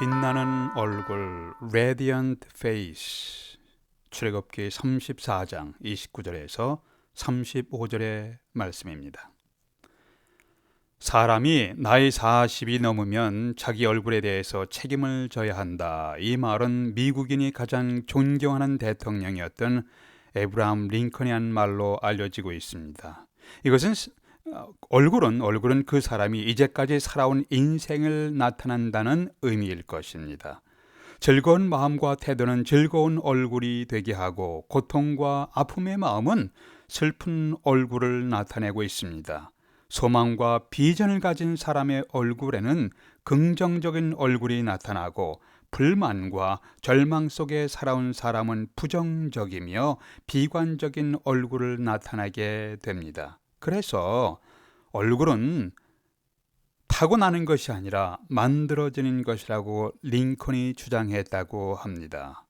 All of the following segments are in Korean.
빛나는 얼굴 Radiant Face 출애굽기 34장 29절에서 35절의 말씀입니다. 사람이 나이 40이 넘으면 자기 얼굴에 대해서 책임을 져야 한다. 이 말은 미국인이 가장 존경하는 대통령이었던 에브라함 링컨이 한 말로 알려지고 있습니다. 이것은 얼굴은 그 사람이 이제까지 살아온 인생을 나타낸다는 의미일 것입니다. 즐거운 마음과 태도는 즐거운 얼굴이 되게 하고 고통과 아픔의 마음은 슬픈 얼굴을 나타내고 있습니다. 소망과 비전을 가진 사람의 얼굴에는 긍정적인 얼굴이 나타나고 불만과 절망 속에 살아온 사람은 부정적이며 비관적인 얼굴을 나타내게 됩니다. 그래서 얼굴은 타고나는 것이 아니라 만들어지는 것이라고 링컨이 주장했다고 합니다.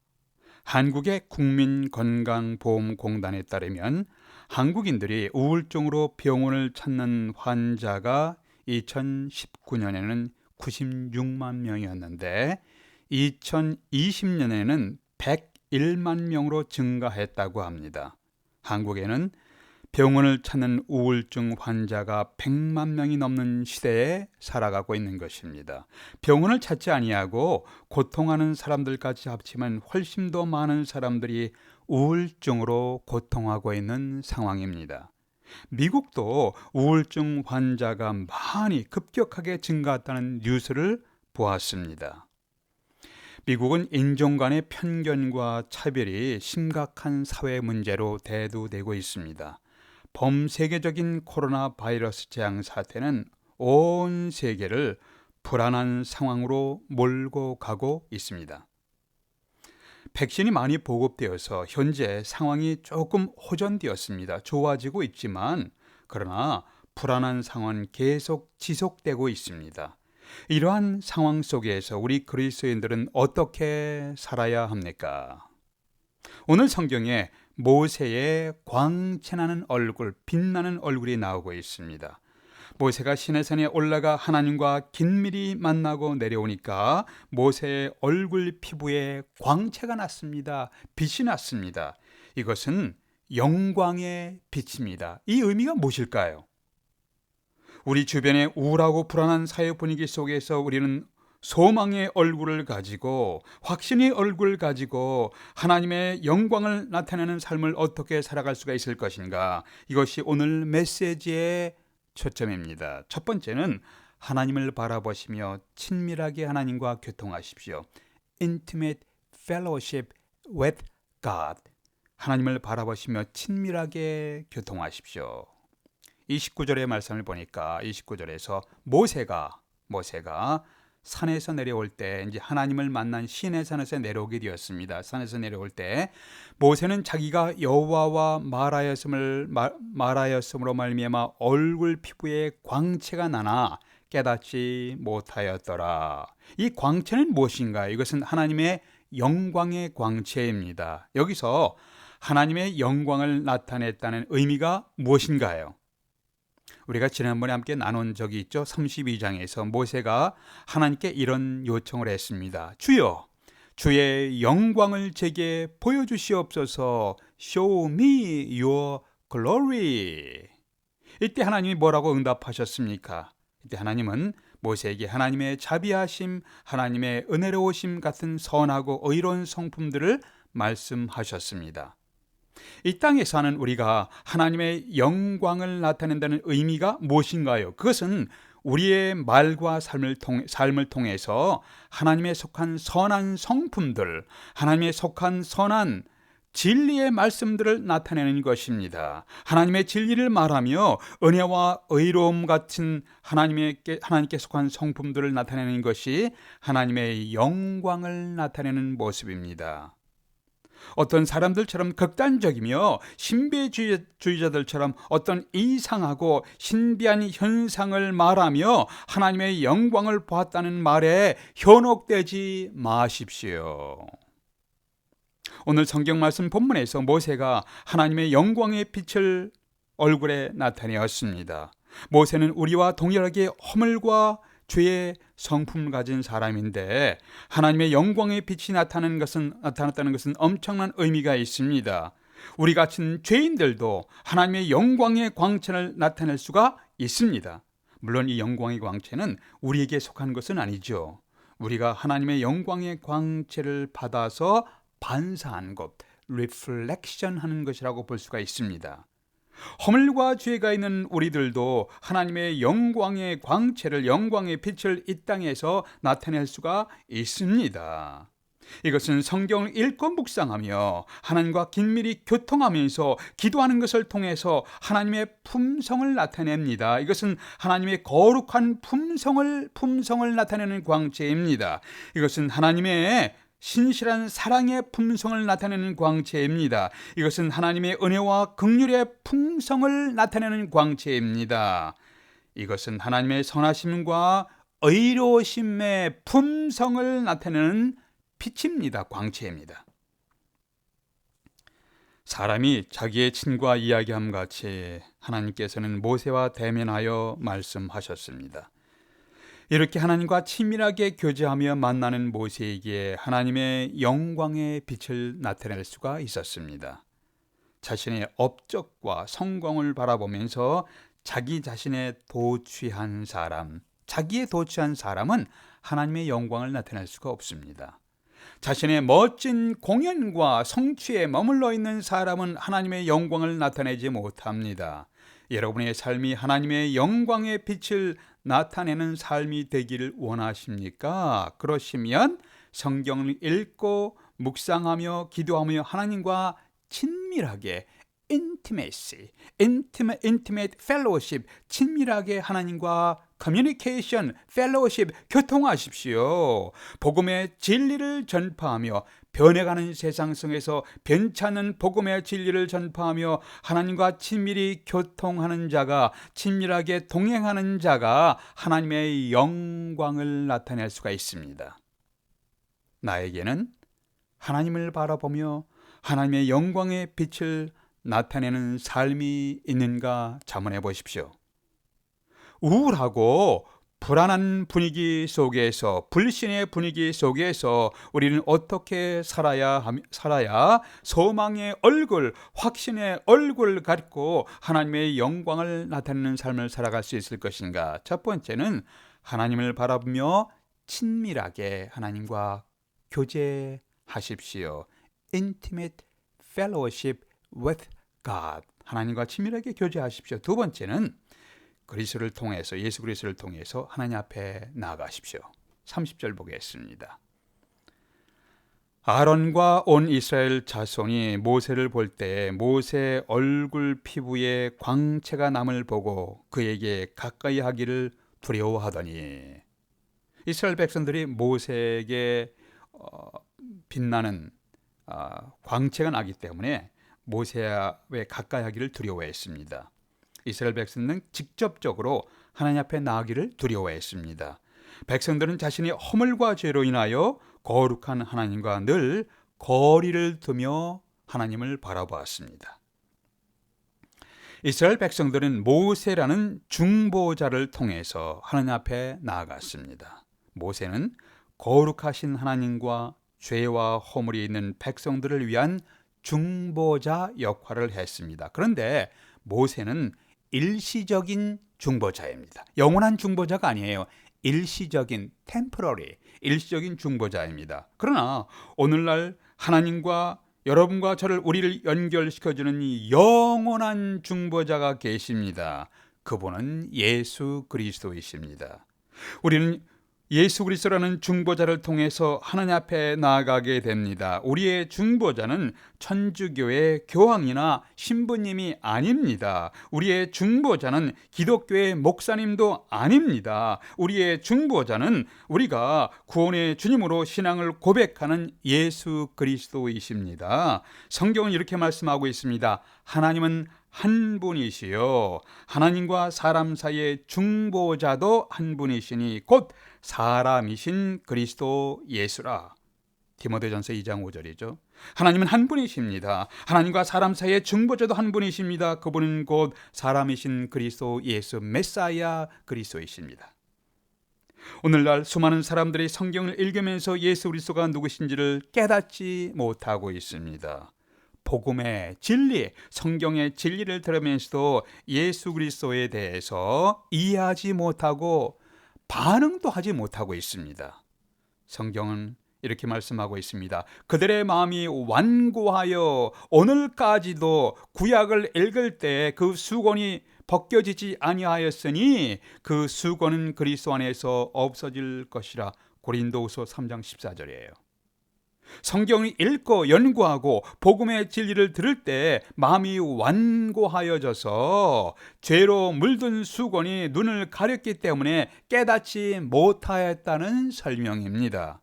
한국의 국민건강보험공단에 따르면 한국인들이 우울증으로 병원을 찾는 환자가 2019년에는 96만 명이었는데 2020년에는 101만 명으로 증가했다고 합니다. 한국에는 병원을 찾는 우울증 환자가 100만 명이 넘는 시대에 살아가고 있는 것입니다. 병원을 찾지 아니하고 고통하는 사람들까지 합치면 훨씬 더 많은 사람들이 우울증으로 고통하고 있는 상황입니다. 미국도 우울증 환자가 많이 급격하게 증가했다는 뉴스를 보았습니다. 미국은 인종 간의 편견과 차별이 심각한 사회 문제로 대두되고 있습니다. 범세계적인 코로나 바이러스 재앙 사태는 온 세계를 불안한 상황으로 몰고 가고 있습니다. 백신이 많이 보급되어서 현재 상황이 조금 호전되었습니다. 좋아지고 있지만 그러나 불안한 상황은 계속 지속되고 있습니다. 이러한 상황 속에서 우리 그리스도인들은 어떻게 살아야 합니까? 오늘 성경에 모세의 광채나는 얼굴, 빛나는 얼굴이 나오고 있습니다. 모세가 시내산에 올라가 하나님과 긴밀히 만나고 내려오니까 모세의 얼굴 피부에 광채가 났습니다. 빛이 났습니다. 이것은 영광의 빛입니다. 이 의미가 무엇일까요? 우리 주변의 우울하고 불안한 사회 분위기 속에서 우리는 소망의 얼굴을 가지고 확신의 얼굴을 가지고 하나님의 영광을 나타내는 삶을 어떻게 살아갈 수가 있을 것인가? 이것이 오늘 메시지의 초점입니다. 첫 번째는 하나님을 바라보시며 친밀하게 하나님과 교통하십시오. Intimate fellowship with God. 하나님을 바라보시며 친밀하게 교통하십시오. 29절의 말씀을 보니까 29절에서 모세가 산에서 내려올 때 이제 하나님을 만난 시내 산에서 내려오게 되었습니다. 산에서 내려올 때 모세는 자기가 여호와와 말하였음으로 말미암아 얼굴 피부에 광채가 나나 깨닫지 못하였더라. 이 광채는 무엇인가요? 이것은 하나님의 영광의 광채입니다. 여기서 하나님의 영광을 나타냈다는 의미가 무엇인가요? 우리가 지난번에 함께 나눈 적이 있죠. 32장에서 모세가 하나님께 이런 요청을 했습니다. 주여, 주의 영광을 제게 보여주시옵소서. Show me your glory. 이때 하나님이 뭐라고 응답하셨습니까? 이때 하나님은 모세에게 하나님의 자비하심, 하나님의 은혜로우심 같은 선하고 의로운 성품들을 말씀하셨습니다. 이 땅에 사는 우리가 하나님의 영광을 나타낸다는 의미가 무엇인가요? 그것은 우리의 말과 삶을 통해서 하나님의 속한 선한 성품들, 하나님의 속한 선한 진리의 말씀들을 나타내는 것입니다. 하나님의 진리를 말하며 은혜와 의로움 같은 하나님께 속한 성품들을 나타내는 것이 하나님의 영광을 나타내는 모습입니다. 어떤 사람들처럼 극단적이며 신비주의자들처럼 어떤 이상하고 신비한 현상을 말하며 하나님의 영광을 보았다는 말에 현혹되지 마십시오. 오늘 성경 말씀 본문에서 모세가 하나님의 영광의 빛을 얼굴에 나타내었습니다. 모세는 우리와 동일하게 허물과 죄의 성품을 가진 사람인데 하나님의 영광의 빛이 나타났다는 것은 엄청난 의미가 있습니다. 우리 같은 죄인들도 하나님의 영광의 광채를 나타낼 수가 있습니다. 물론 이 영광의 광채는 우리에게 속한 것은 아니죠. 우리가 하나님의 영광의 광채를 받아서 반사한 것, 리플렉션 하는 것이라고 볼 수가 있습니다. 허물과 죄가 있는 우리들도 하나님의 영광의 광채를, 영광의 빛을 이 땅에서 나타낼 수가 있습니다. 이것은 성경을 읽고 묵상하며 하나님과 긴밀히 교통하면서 기도하는 것을 통해서 하나님의 품성을 나타냅니다. 이것은 하나님의 거룩한 품성을 나타내는 광채입니다. 이것은 하나님의 신실한 사랑의 품성을 나타내는 광채입니다. 이것은 하나님의 은혜와 긍휼의 품성을 나타내는 광채입니다. 이것은 하나님의 선하심과 의로우심의 품성을 나타내는 빛입니다. 광채입니다. 사람이 자기의 친구와 이야기함 같이 하나님께서는 모세와 대면하여 말씀하셨습니다. 이렇게 하나님과 친밀하게 교제하며 만나는 모세에게 하나님의 영광의 빛을 나타낼 수가 있었습니다. 자신의 업적과 성공을 바라보면서 자기 자신의 도취한 사람, 자기의 도취한 사람은 하나님의 영광을 나타낼 수가 없습니다. 자신의 멋진 공연과 성취에 머물러 있는 사람은 하나님의 영광을 나타내지 못합니다. 여러분의 삶이 하나님의 영광의 빛을 나타내는 삶이 되기를 원하십니까? 그러시면 성경을 읽고 묵상하며 기도하며 하나님과 친밀하게 intimate fellowship, 친밀하게 하나님과 communication, fellowship, 교통하십시오. 복음의 진리를 전파하며 변해가는 세상 속에서 변찮은 복음의 진리를 전파하며 하나님과 친밀히 교통하는 자가, 친밀하게 동행하는 자가 하나님의 영광을 나타낼 수가 있습니다. 나에게는 하나님을 바라보며 하나님의 영광의 빛을 나타내는 삶이 있는가 자문해 보십시오. 우울하고 불안한 분위기 속에서, 불신의 분위기 속에서 우리는 어떻게 살아야 소망의 얼굴, 확신의 얼굴을 갖고 하나님의 영광을 나타내는 삶을 살아갈 수 있을 것인가? 첫 번째는 하나님을 바라보며 친밀하게 하나님과 교제하십시오. Intimate fellowship with God. 하나님과 친밀하게 교제하십시오. 두 번째는 그리스도를 통해서, 예수 그리스도를 통해서 하나님 앞에 나아가십시오. 30절 보겠습니다. 아론과 온 이스라엘 자손이 모세를 볼 때 모세 얼굴 피부에 광채가 남을 보고 그에게 가까이 하기를 두려워하더니, 이스라엘 백성들이 모세에게 빛나는 광채가 나기 때문에 모세에 가까이 하기를 두려워했습니다. 이스라엘 백성은 직접적으로 하나님 앞에 나아가기를 두려워했습니다. 백성들은 자신의 허물과 죄로 인하여 거룩한 하나님과 늘 거리를 두며 하나님을 바라보았습니다. 이스라엘 백성들은 모세라는 중보자를 통해서 하나님 앞에 나아갔습니다. 모세는 거룩하신 하나님과 죄와 허물이 있는 백성들을 위한 중보자 역할을 했습니다. 그런데 모세는 일시적인 중보자입니다. 영원한 중보자가 아니에요. 일시적인 temporary, 일시적인 중보자입니다. 그러나 오늘날 하나님과 여러분과 우리를 연결시켜주는 이 영원한 중보자가 계십니다. 그분은 예수 그리스도이십니다. 우리는 예수 그리스도라는 중보자를 통해서 하나님 앞에 나아가게 됩니다. 우리의 중보자는 천주교의 교황이나 신부님이 아닙니다. 우리의 중보자는 기독교의 목사님도 아닙니다. 우리의 중보자는 우리가 구원의 주님으로 신앙을 고백하는 예수 그리스도이십니다. 성경은 이렇게 말씀하고 있습니다. 하나님은 한 분이시요 하나님과 사람 사이의 중보자도 한 분이시니 곧 사람이신 그리스도 예수라. 디모데전서 2장 5절이죠. 하나님은 한 분이십니다. 하나님과 사람 사이의 중보자도 한 분이십니다. 그분은 곧 사람이신 그리스도 예수, 메사야 그리스도이십니다. 오늘날 수많은 사람들이 성경을 읽으면서 예수 그리스도가 누구신지를 깨닫지 못하고 있습니다. 복음의 진리, 성경의 진리를 들으면서도 예수 그리스도에 대해서 이해하지 못하고 반응도 하지 못하고 있습니다. 성경은 이렇게 말씀하고 있습니다. 그들의 마음이 완고하여 오늘까지도 구약을 읽을 때 그 수건이 벗겨지지 아니하였으니 그 수건은 그리스도 안에서 없어질 것이라. 고린도후서 3장 14절이에요. 성경을 읽고 연구하고 복음의 진리를 들을 때 마음이 완고하여져서 죄로 물든 수건이 눈을 가렸기 때문에 깨닫지 못하였다는 설명입니다.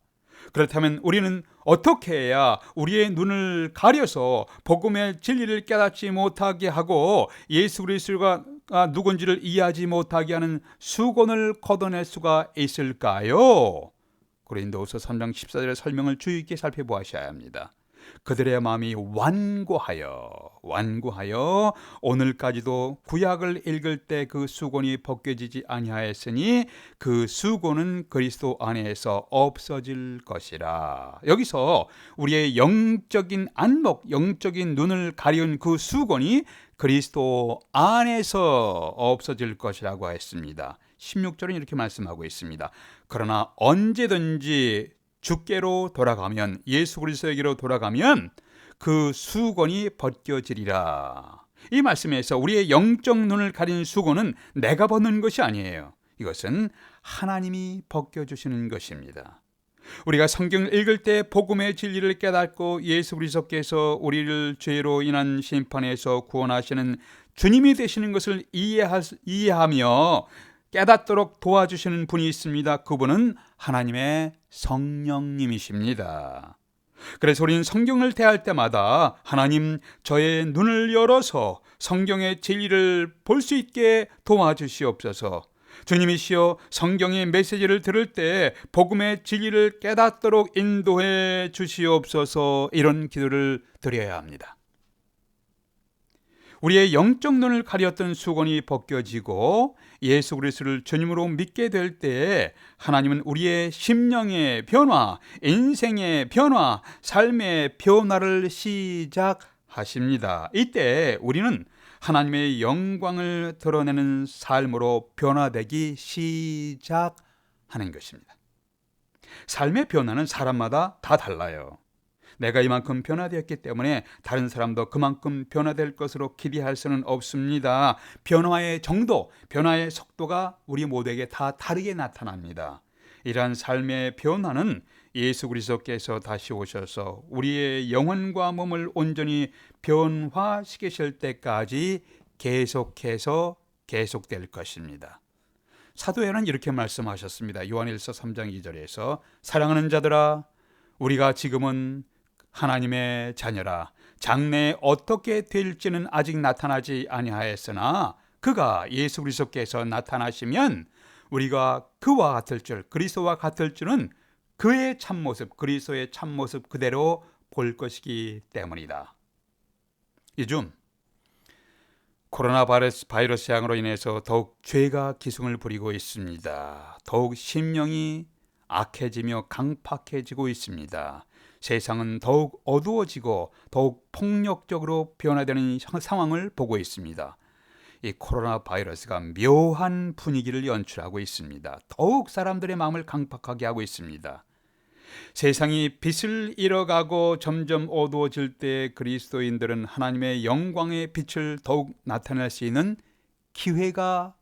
그렇다면 우리는 어떻게 해야 우리의 눈을 가려서 복음의 진리를 깨닫지 못하게 하고 예수 그리스도가 누군지를 이해하지 못하게 하는 수건을 걷어낼 수가 있을까요? 고린도후서 3장 14절의 설명을 주의 있게 살펴보셔야 합니다. 그들의 마음이 완고하여 오늘까지도 구약을 읽을 때 그 수건이 벗겨지지 아니하였으니 그 수건은 그리스도 안에서 없어질 것이라. 여기서 우리의 영적인 안목, 영적인 눈을 가리운 그 수건이 그리스도 안에서 없어질 것이라고 했습니다. 16절은 이렇게 말씀하고 있습니다. 그러나 언제든지 주께로 돌아가면, 예수 그리스도에게로 돌아가면 그 수건이 벗겨지리라. 이 말씀에서 우리의 영적 눈을 가린 수건은 내가 벗는 것이 아니에요. 이것은 하나님이 벗겨주시는 것입니다. 우리가 성경을 읽을 때 복음의 진리를 깨닫고 예수 그리스도께서 우리를 죄로 인한 심판에서 구원하시는 주님이 되시는 것을 이해하며 깨닫도록 도와주시는 분이 있습니다. 그분은 하나님의 성령님이십니다. 그래서 우리는 성경을 대할 때마다 하나님, 저의 눈을 열어서 성경의 진리를 볼 수 있게 도와주시옵소서. 주님이시여, 성경의 메시지를 들을 때 복음의 진리를 깨닫도록 인도해 주시옵소서. 이런 기도를 드려야 합니다. 우리의 영적 눈을 가렸던 수건이 벗겨지고 예수 그리스도를 주님으로 믿게 될 때 하나님은 우리의 심령의 변화, 인생의 변화, 삶의 변화를 시작하십니다. 이때 우리는 하나님의 영광을 드러내는 삶으로 변화되기 시작하는 것입니다. 삶의 변화는 사람마다 다 달라요. 내가 이만큼 변화되었기 때문에 다른 사람도 그만큼 변화될 것으로 기대할 수는 없습니다. 변화의 정도, 변화의 속도가 우리 모두에게 다 다르게 나타납니다. 이러한 삶의 변화는 예수 그리스도께서 다시 오셔서 우리의 영혼과 몸을 온전히 변화시키실 때까지 계속해서 계속될 것입니다. 사도행은 이렇게 말씀하셨습니다. 요한일서 3장 2절에서 사랑하는 자들아, 우리가 지금은 하나님의 자녀라. 장래에 어떻게 될지는 아직 나타나지 아니하였으나 그가 예수 그리스도께서 나타나시면 우리가 그와 같을 줄, 그리스도와 같을 줄은 그의 참모습, 그리스도의 참모습 그대로 볼 것이기 때문이다. 요즘 코로나 바이러스 향으로 인해서 더욱 죄가 기승을 부리고 있습니다. 더욱 심령이 악해지며 강팍해지고 있습니다. 세상은 더욱 어두워지고 더욱 폭력적으로 변화되는 상황을 보고 있습니다. 이 코로나 바이러스가 묘한 분위기를 연출하고 있습니다. 더욱 사람들의 마음을 강팍하게 하고 있습니다. 세상이 빛을 잃어가고 점점 어두워질 때 그리스도인들은 하나님의 영광의 빛을 더욱 나타낼 수 있는 기회가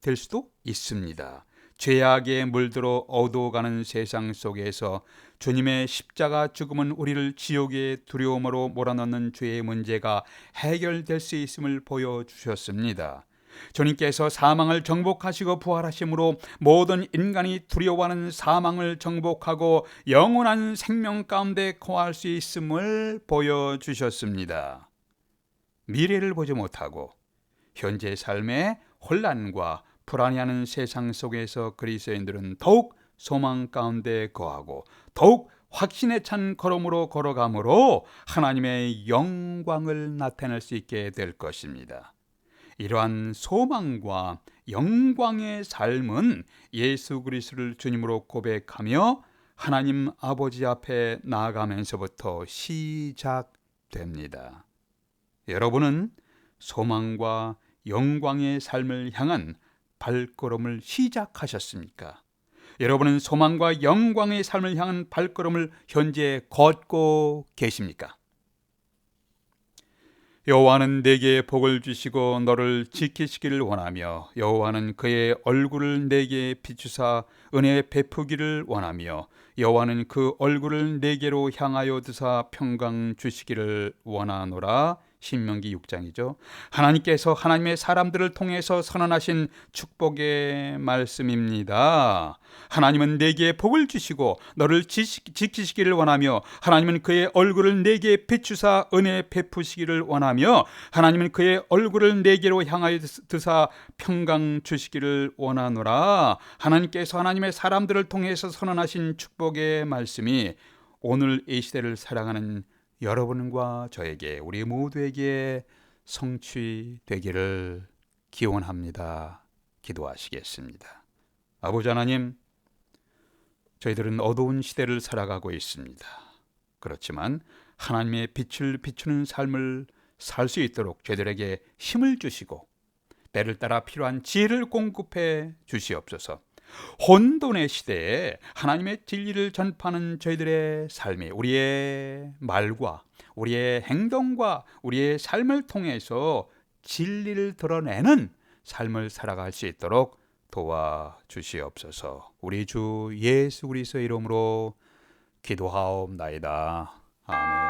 될 수도 있습니다. 죄악에 물들어 어두워가는 세상 속에서 주님의 십자가 죽음은 우리를 지옥의 두려움으로 몰아넣는 죄의 문제가 해결될 수 있음을 보여주셨습니다. 주님께서 사망을 정복하시고 부활하심으로 모든 인간이 두려워하는 사망을 정복하고 영원한 생명 가운데 거할 수 있음을 보여주셨습니다. 미래를 보지 못하고 현재 삶의 혼란과 불안해하는 세상 속에서 그리스도인들은 더욱 소망 가운데 거하고 더욱 확신에 찬 걸음으로 걸어가므로 하나님의 영광을 나타낼 수 있게 될 것입니다. 이러한 소망과 영광의 삶은 예수 그리스도를 주님으로 고백하며 하나님 아버지 앞에 나아가면서부터 시작됩니다. 여러분은 소망과 영광의 삶을 향한 발걸음을 시작하셨습니까? 여러분은 소망과 영광의 삶을 향한 발걸음을 현재 걷고 계십니까? 여호와는 내게 복을 주시고 너를 지키시기를 원하며 여호와는 그의 얼굴을 내게 비추사 은혜 베푸기를 원하며 여호와는 그 얼굴을 내게로 향하여 드사 평강 주시기를 원하노라. 신명기 6장이죠. 하나님께서 하나님의 사람들을 통해서 선언하신 축복의 말씀입니다. 하나님은 내게 복을 주시고 너를 지키시기를 원하며 하나님은 그의 얼굴을 내게 비추사 은혜 베푸시기를 원하며 하나님은 그의 얼굴을 내게로 향하여 드사 평강 주시기를 원하노라. 하나님께서 하나님의 사람들을 통해서 선언하신 축복의 말씀이 오늘 이 시대를 살아가는 여러분과 저에게, 우리 모두에게 성취되기를 기원합니다. 기도하시겠습니다. 아버지 하나님, 저희들은 어두운 시대를 살아가고 있습니다. 그렇지만 하나님의 빛을 비추는 삶을 살 수 있도록 저희들에게 힘을 주시고 때를 따라 필요한 지혜를 공급해 주시옵소서. 혼돈의 시대에 하나님의 진리를 전파하는 저희들의 삶이 우리의 말과 우리의 행동과 우리의 삶을 통해서 진리를 드러내는 삶을 살아갈 수 있도록 도와주시옵소서. 우리 주 예수 그리스도의 이름으로 기도하옵나이다. 아멘.